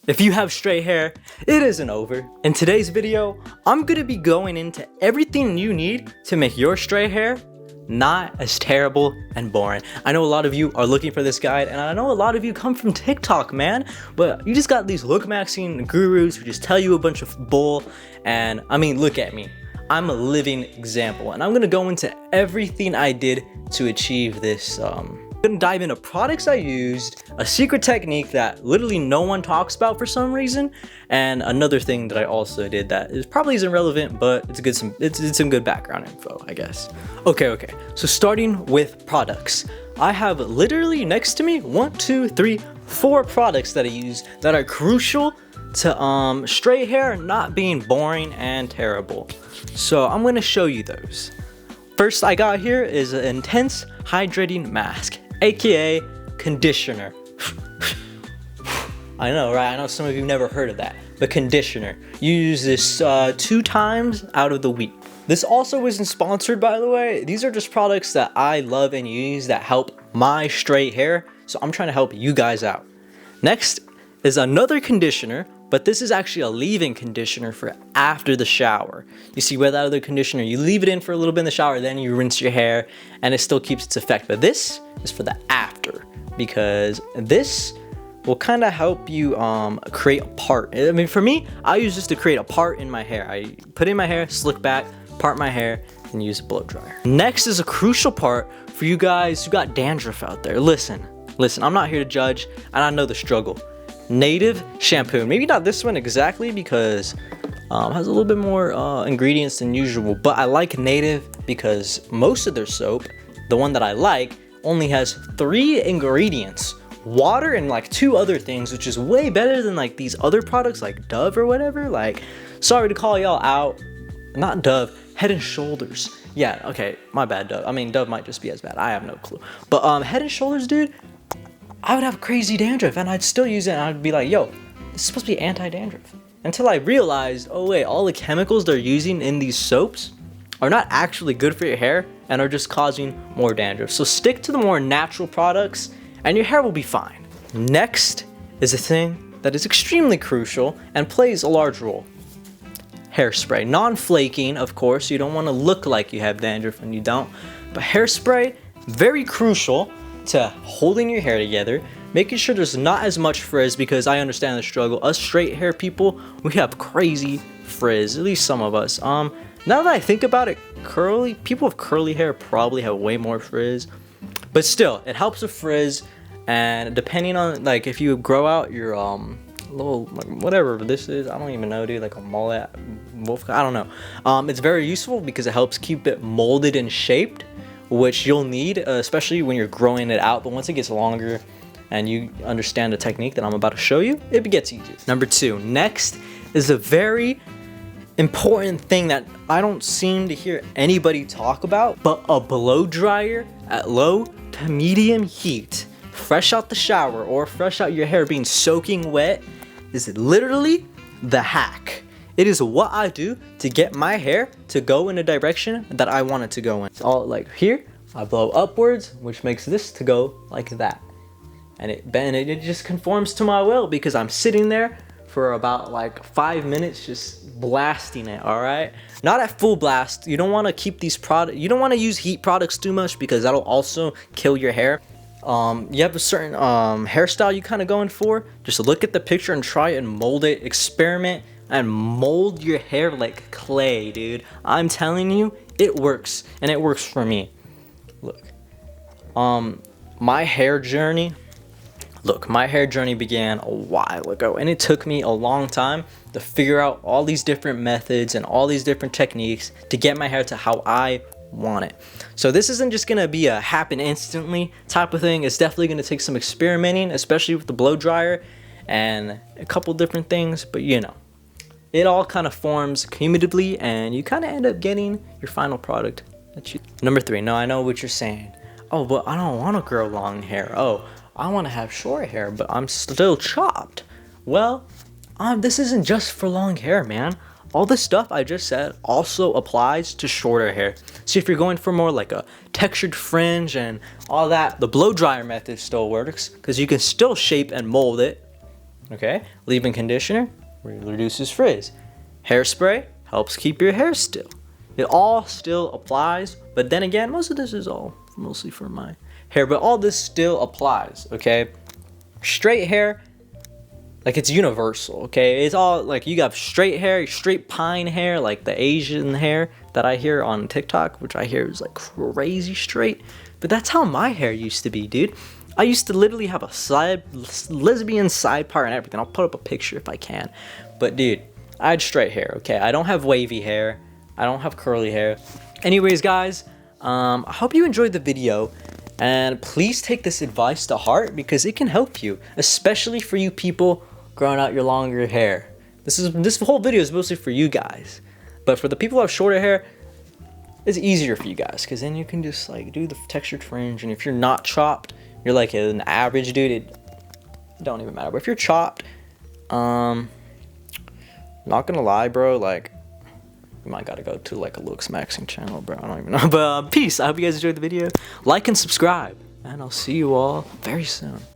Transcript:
If you have straight hair, it isn't over. In today's video, I'm gonna be going into everything you need to make your straight hair not as terrible and boring. I know a lot of you are looking for this guide, and I know a lot of you come from TikTok, man, but you just got these look-maxing gurus who just tell you a bunch of bull, and I mean, look at me. I'm a living example, and I'm gonna go into everything I did to achieve this. I'm gonna dive into products I used, a secret technique that literally no one talks about for some reason, and another thing that I also did that probably isn't relevant, but it's some good background info, I guess. Okay. So starting with products, I have literally next to me 4 products that I use that are crucial to straight hair not being boring and terrible. So I'm gonna show you those. First I got here is an intense hydrating mask, aka conditioner. I know, right? I know some of you never heard of that, but conditioner. You use this 2 times out of the week. This also isn't sponsored, by the way. These are just products that I love and use that help my straight hair, so I'm trying to help you guys out. Next is another conditioner, but this is actually a leave-in conditioner for after the shower. You see, with that other conditioner, you leave it in for a little bit in the shower, then you rinse your hair, and it still keeps its effect. But this is for the after, because this will kind of help you create a part. I mean, for me, I use this to create a part in my hair. I put in my hair, slick back, part my hair, and use a blow dryer. Next is a crucial part for you guys who got dandruff out there. Listen, I'm not here to judge, and I know the struggle. Native shampoo, maybe not this one exactly because has a little bit more ingredients than usual, but I like Native because most of their soap, the one that I like, only has 3 ingredients: water and like 2 other things, which is way better than like these other products like Dove or whatever. Like, sorry to call y'all out, not Dove, Head and Shoulders. Yeah, okay, my bad, Dove. I mean, Dove might just be as bad, I have no clue, but Head and Shoulders, dude, I would have crazy dandruff and I'd still use it, and I'd be like, yo, this is supposed to be anti-dandruff. Until I realized, oh wait, all the chemicals they're using in these soaps are not actually good for your hair and are just causing more dandruff. So stick to the more natural products and your hair will be fine. Next is a thing that is extremely crucial and plays a large role. Hairspray. Non-flaking, of course. You don't want to look like you have dandruff when you don't. But hairspray, very crucial to holding your hair together, making sure there's not as much frizz, because I understand the struggle. Us straight hair people, we have crazy frizz, at least some of us. Now that I think about it, people with curly hair probably have way more frizz, but still, it helps with frizz. And depending on, like, if you grow out your little, like, whatever this is, I don't even know, dude, like a mullet, wolf, I don't know. It's very useful because it helps keep it molded and shaped, which you'll need, especially when you're growing it out. But once it gets longer and you understand the technique that I'm about to show you, it gets easier. Number 2, next is a very important thing that I don't seem to hear anybody talk about, but a blow dryer at low to medium heat, fresh out the shower or fresh out your hair being soaking wet, is literally the hack. It is what I do to get my hair to go in a direction that I want it to go in. It's all like here, I blow upwards, which makes this to go like that. And it just conforms to my will because I'm sitting there for about like 5 minutes just blasting it, all right? Not at full blast. You don't want to keep these products, you don't want to use heat products too much because that'll also kill your hair. You have a certain hairstyle you kind of going for, just look at the picture and try and mold it, experiment, and mold your hair like clay, dude. I'm telling you, it works, and it works for me. Look, my hair journey began a while ago, and it took me a long time to figure out all these different methods and all these different techniques to get my hair to how I want it. So this isn't just gonna be a happen instantly type of thing. It's definitely gonna take some experimenting, especially with the blow dryer and a couple different things, but you know, it all kind of forms cumulatively and you kind of end up getting your final product. Number 3, now I know what you're saying. Oh, but I don't want to grow long hair. Oh, I want to have short hair, but I'm still chopped. Well, this isn't just for long hair, man. All the stuff I just said also applies to shorter hair. So if you're going for more like a textured fringe and all that, the blow dryer method still works because you can still shape and mold it. Okay, leave-in conditioner reduces frizz. Hairspray helps keep your hair still. It all still applies, but then again, most of this is all mostly for my hair, but all this still applies, okay? Straight hair, like it's universal, okay? It's all like you got straight hair, straight pine hair, like the Asian hair that I hear on TikTok, which I hear is like crazy straight, but that's how my hair used to be, dude. I used to literally have a lesbian side part and everything. I'll put up a picture if I can, but dude, I had straight hair, okay? I don't have wavy hair. I don't have curly hair. Anyways, guys, I hope you enjoyed the video, and please take this advice to heart because it can help you, especially for you people growing out your longer hair. This whole video is mostly for you guys, but for the people who have shorter hair, it's easier for you guys because then you can just like do the textured fringe, and if you're not chopped, you're like an average dude, it don't even matter. But if you're chopped, not gonna lie, bro, like, you might gotta go to like a looksmaxing channel, bro. I don't even know. But peace. I hope you guys enjoyed the video. Like and subscribe. And I'll see you all very soon.